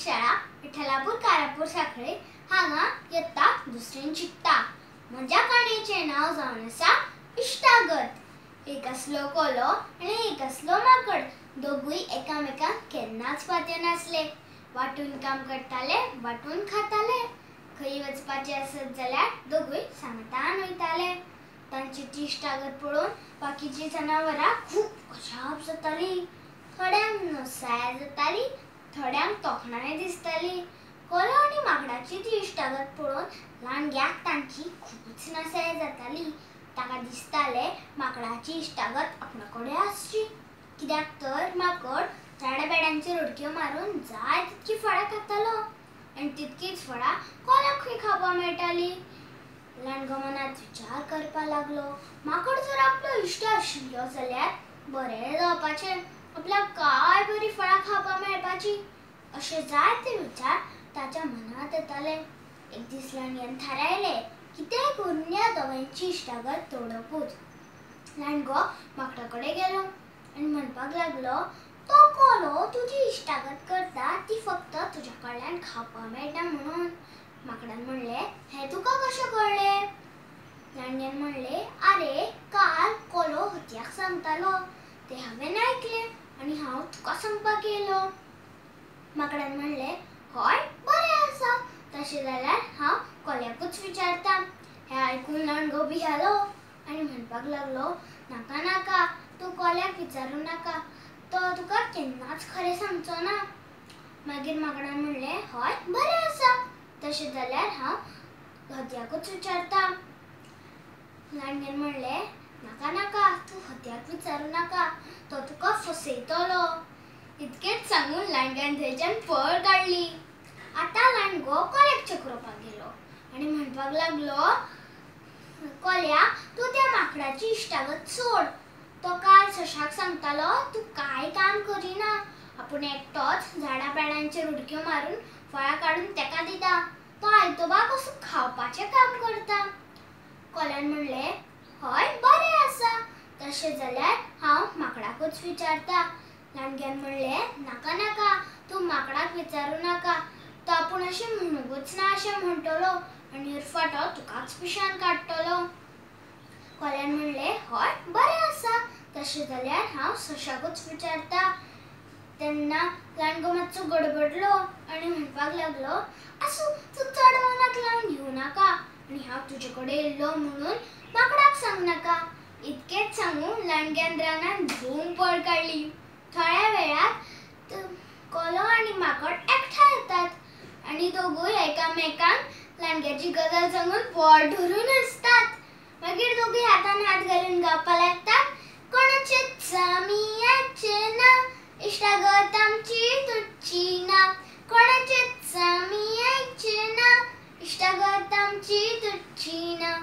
शाळा विठ्ठलापूर कारापूर साखळे हांगा येता दुसरेन शिकता। म्हज्या काणयेचें नांव जावन आसा इश्टागत। एक असलो कोलो आनी एक असलो माकड, दोगूय एकामेकांक केन्नाच पातय नासले। वाटून काम करताले, वाटून खाताले। खंय वचपाचें आसत जाल्यार दोगूय सांगतान वयताले। तांची ती इश्टागत पळोवन बाकीची जनावरां खूब अजाप जातालीं। थोड्यांक नसाय जाताली, थोड्यांक तोखणाय दिसताली। कोलो आनी माकडाची ती इश्टागत पळोवन लांडग्याक तांची खूबच नसाय जाताली। ताका दिसताले माकडाची इश्टागत आपणा कडेन आसची, कित्याक तर माकड झाडा बेड्यांचेर उडक्यो मारून जाय तितकी फळां खातालो आनी तितकीच फळां कोल्याकूय खावपाक मेळटाली। लांडगो मनांत विचार करपाक लागलो, माकड जर आपलो इश्ट आशिल्लो जाल्यार बरें जावपाचें, आपल्याक काय बरी फळां खावपाक मेळपाची। अशे जायते विचार ताच्या मनांत येताले। एक दीस लांडग्यान थारायलें की ते करून ह्या दोगांयची इश्टागत तोडपूच। लांडगो माकडा कडेन गेलो आनी म्हणपाक लागलो, तो कोलो तुजी इश्टागत करता ती फक्त तुज्या कडल्यान खावपाक मेळटा म्हणून। माकडान म्हणलें, हें तुका कशें कळ्ळें? लांडग्यान म्हणलें, आरे काल कोलो हत्याक सांगतालो तें हांवें आयकलें आनी हांव तुका सांगपाक येयलो। माकडान म्हणलें, हय बरें आसा, तशें जाल्यार हांव कोल्याकूच विचारता। हें आयकून लांडगो भियेलो आनी म्हणपाक लागलो, नाका नाका, तूं कोल्याक विचारूं नाका, तो तुका केन्नाच खरें सांगचो ना। मागीर माकडान म्हणलें, हय बरें आसा, तशें जाल्यार हांव हत्याकूच विचारता। लांडग्यान म्हणलें, नाका नाका, तूं हत्याक विचारूं नाका, तो तुका फसयतलो। इतकेंच सांगून लांडग्यान थंयच्यान पळ काडली। आतां लांडगो कोल्याक चक्रोवपाक गेलो आनी म्हणपाक लागलो, कोल्या तूं त्या माकडाची इश्टागत सोड। तो काल सशाक सांगतालो तूं कांय काम करिना, आपूण एकटोच झाडा बेड्यांचेर उडक्यो मारून फळां काडून तेका दिता, तो आयतोबार कसो खावपाचें काम करता। कोल्यान म्हणलें, हय बरें आसा, तशें जाल्यार हांव माकडाकूच विचारता। लांडग्यान म्हणलें, नाका नाका, तूं माकडाक विचारूं नाका, तो आपूण अशें म्हणूंकूच ना अशें म्हणटलो आनी उरफाटो तुकाच पिश्यान काडटलो। कोल्यान म्हणलें, हय बरें आसा, तशें जाल्यार हांव सशाकूच विचारता। तेन्ना लांडगो मातसो गडबडलो आनी म्हणपाक लागलो, आसूं तूं चड मनाक लावन घेवं नाका आनी हांव तुजे कडेन येयल्लो म्हणून माकडाक सांगनाका। इतकेंच सांगून लांडग्यान रानांत धूम पळ काडली। थोड्या वेळात कोलो आनी माकड एकठांय येतात आनी दोगूय एकामेकांक लांडग्याची गजाल सांगून पोट धरून हांसतात। मागीर दोगूय हातान हात घालून गावपाक लागतात, कोणाचेच आमी आयचे ना, इश्टागत आमची तुटची ना, कोणाचेच आमी आयचे ना, इश्टागत आमची तुटची ना।